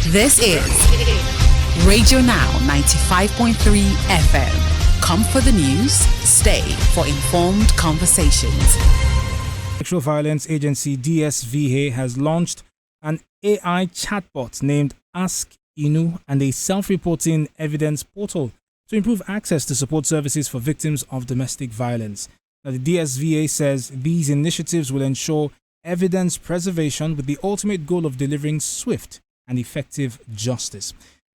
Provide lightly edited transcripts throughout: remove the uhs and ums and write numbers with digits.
This is Radio Now 95.3 FM. Come for the news, stay for informed conversations. Sexual Violence Agency DSVA has launched an AI chatbot named Ask INU and a self-reporting evidence portal to improve access to support services for victims of domestic violence. Now, the DSVA says these initiatives will ensure evidence preservation with the ultimate goal of delivering swift and effective justice.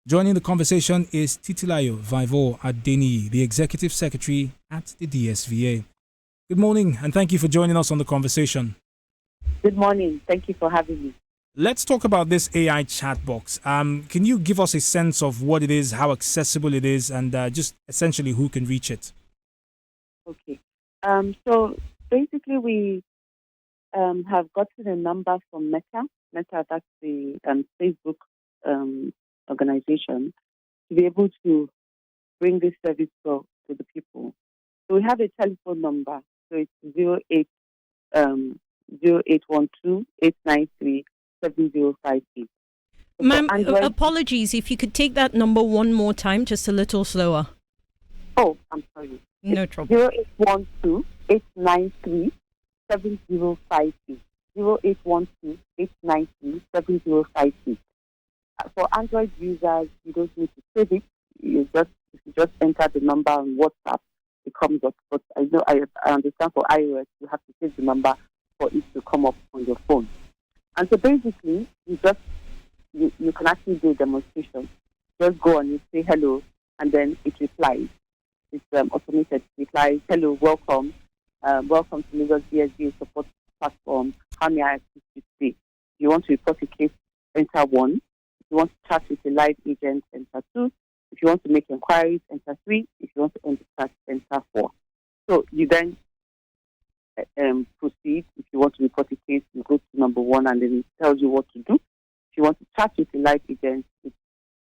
Joining the conversation is Titilayo Vivor Adeniyi, the Executive Secretary at the DSVA. Good morning, and thank you for joining us on the conversation. Good morning. Thank you for having me. Let's talk about this AI chat box. Can you give us a sense of what it is, how accessible it is, and just essentially who can reach it? Okay. So basically, we have gotten a number from Meta. Meta, that's the Facebook organization, to be able to bring this service to the people. So we have a telephone number. So it's 0812-893-7058. Ma'am, apologies. If you could take that number one more time, just a little slower. Oh, I'm sorry. No trouble. 0812-893-7058. 0812-893-7058. For Android users, you don't need to save it. If you just enter the number on WhatsApp, it comes up. But I understand for iOS, you have to save the number for it to come up on your phone. And so basically, you can actually do a demonstration. Just go on, you say hello, and then it replies. It's automated. It replies, hello, welcome. Welcome to Lagos DSVA support platform. How may I assist you today? If you want to report a case, enter 1. If you want to chat with a live agent, enter 2. If you want to make inquiries, enter 3. If you want to end the chat, enter 4. So you then proceed. If you want to report a case, you go to number 1 and then it tells you what to do. If you want to chat with a live agent, it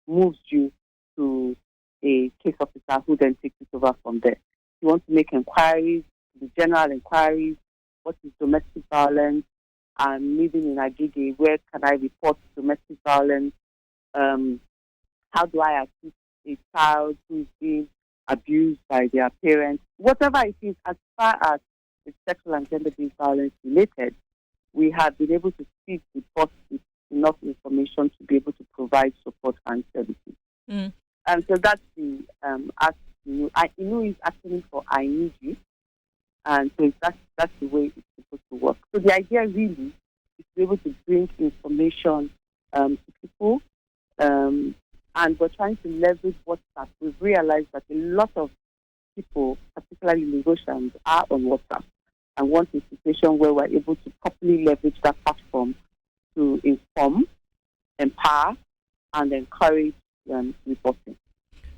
moves you to a case officer who then takes it over from there. If you want to make inquiries, the general inquiries, what is domestic violence? I'm living in Agege. Where can I report domestic violence? How do I assist a child who is being abused by their parents? Whatever it is, as far as it's sexual and gender-based violence related, we have been able to feed the bot with enough information to be able to provide support and services. And so that's the Ask INU. INU is actually for I need you. And so that's the way it's supposed to work. So the idea really is to be able to bring information to people, and we're trying to leverage WhatsApp. We've realized that a lot of people, particularly Lagosians, are on WhatsApp and want a situation where we're able to properly leverage that platform to inform, empower, and encourage reporting.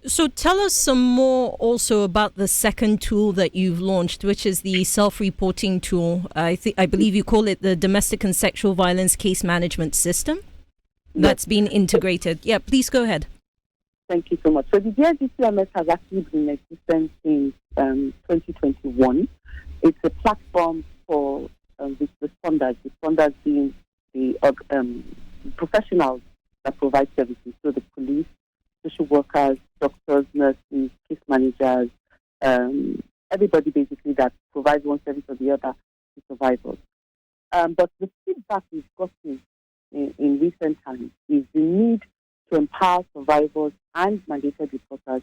So tell us some more also about the second tool that you've launched, which is the self-reporting tool. I believe you call it the Domestic and Sexual Violence Case Management System. That's been integrated. Yeah, please go ahead. Thank you so much. So the DSVA has actually been in existence since 2021. It's a platform for the responders being the professionals that provide services, so the police, social workers, doctors, nurses, case managers, everybody basically that provides one service or the other to survivors. But the feedback we've gotten in recent times is the need to empower survivors and mandated reporters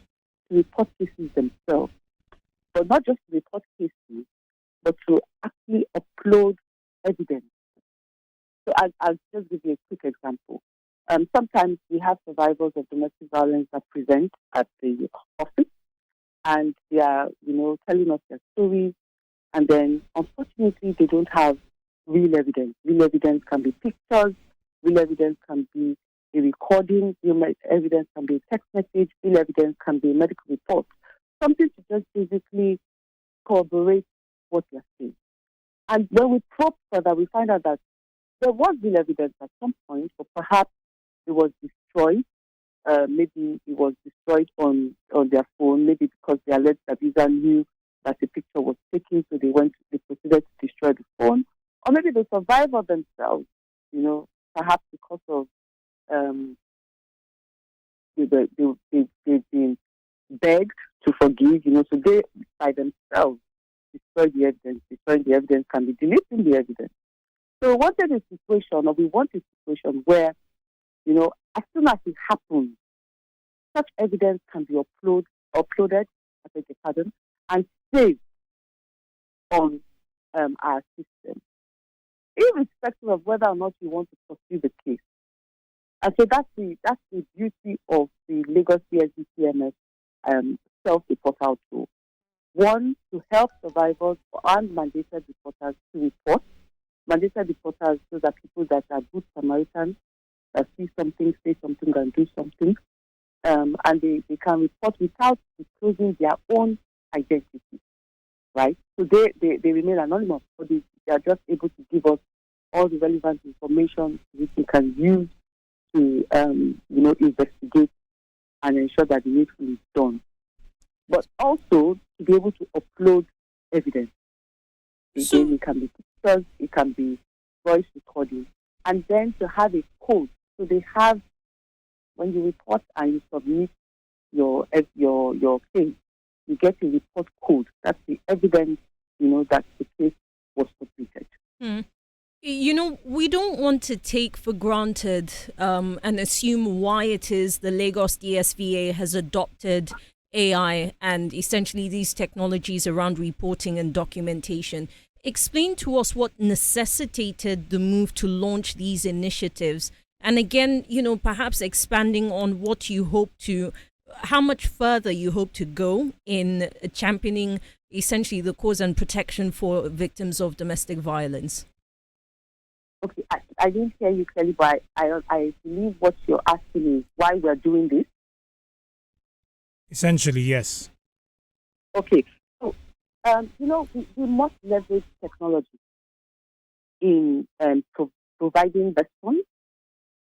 to report cases themselves. But not just to report cases, but to actually upload evidence. So I'll just give you a quick example. Sometimes we have survivors of domestic violence that present at the office, and they are, telling us their stories, and then unfortunately they don't have real evidence. Real evidence can be pictures, real evidence can be a recording, real evidence can be a text message, real evidence can be a medical report. Something to just basically corroborate what they're saying. And when we probe further, we find out that there was real evidence at some point, but perhaps it was destroyed. Maybe it was destroyed on their phone, maybe because the alleged abuser knew that the picture was taken, so they proceeded to destroy the phone. Or maybe the survivor themselves, perhaps because of they've been begged to forgive, so they by themselves destroy the evidence. Destroying the evidence can be deleting the evidence. So we want a situation where, as soon as it happens, such evidence can be uploaded, I beg your pardon, and saved on our system, irrespective of whether or not you want to pursue the case. And so that's the beauty of the Lagos DSVA self-reportal tool. One, to help survivors and mandated reporters to report. Mandated reporters, those are people that are good Samaritans, that see something, say something, and do something. And they can report without disclosing their own identity, right? So they remain anonymous, but they are just able to give us all the relevant information which we can use to, investigate and ensure that the needful is done. But also to be able to upload evidence. Again, it can be pictures, it can be voice recording, and then to have a code. So they have, when you report and you submit your case, you get a report code. That's the evidence, that the case was submitted. Mm. We don't want to take for granted and assume why it is the Lagos DSVA has adopted AI and essentially these technologies around reporting and documentation. Explain to us what necessitated the move to launch these initiatives. And again, perhaps expanding on how much further you hope to go in championing essentially the cause and protection for victims of domestic violence. Okay, I didn't hear you clearly, but I believe what you're asking is why we're doing this. Essentially, yes. Okay, so we must leverage technology in providing response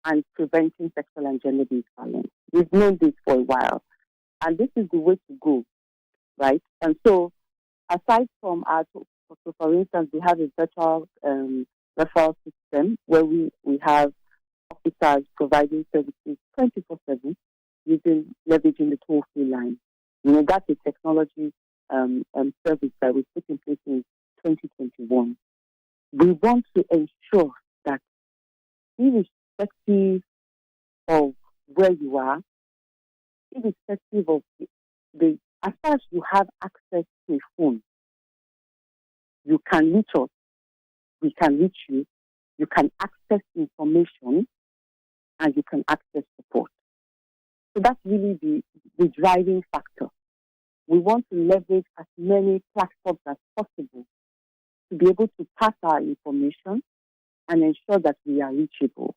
and preventing sexual and gender-based violence. We've known this for a while, and this is the way to go, right? And so, aside from for instance, we have a virtual referral system where we have officers providing services 24/7 leveraging the toll-free line. That's a technology service that we put in place in 2021. We want to ensure that irrespective of where you are, irrespective of as far as you have access to a phone, you can reach us, we can reach you, you can access information, and you can access support. So that's really the driving factor. We want to leverage as many platforms as possible to be able to pass our information and ensure that we are reachable.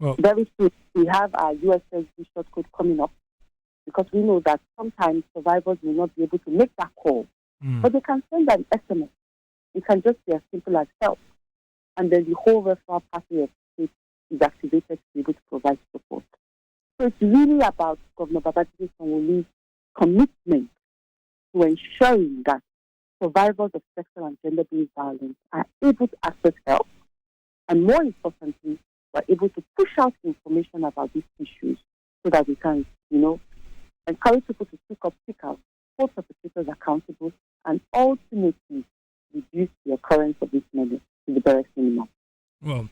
Well, very soon, we have our USSD shortcode coming up because we know that sometimes survivors may not be able to make that call, but they can send an SMS. It can just be as simple as help, and then the whole referral pathway of state is activated to be able to provide support. So it's really about Governor Babajide Sanwo-Olu's commitment to ensuring that survivors of sexual and gender-based violence are able to access help, and more importantly, we're able to push out information about these issues so that we can, encourage people to speak out, hold perpetrators accountable, and ultimately reduce the occurrence of this menace to the barest minimum. Well,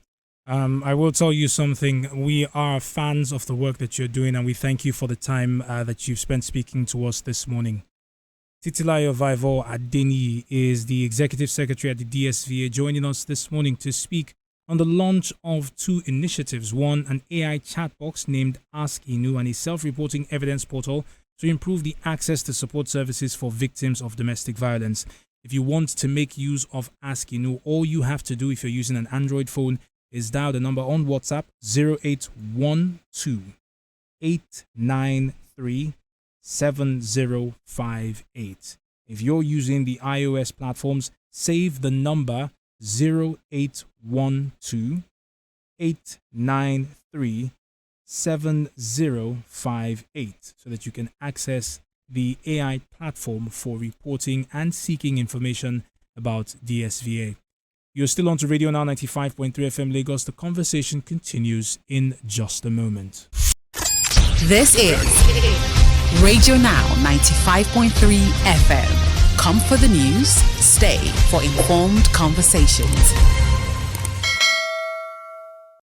I will tell you something. We are fans of the work that you're doing, and we thank you for the time that you've spent speaking to us this morning. Titilayo Vaivo Adeni is the Executive Secretary at the DSVA, joining us this morning to speak on the launch of two initiatives. One, an AI chat box named Ask INU, and a self-reporting evidence portal to improve the access to support services for victims of domestic violence. If you want to make use of Ask INU, all you have to do if you're using an Android phone is dial the number on WhatsApp 0812 893 7058. If you're using the iOS platforms, save the number 0812 893 7058 so that you can access the AI platform for reporting and seeking information about DSVA. You're still on to Radio Now 95.3 FM Lagos. The conversation continues in just a moment. This is Radio Now 95.3 FM. Come for the news, stay for informed conversations.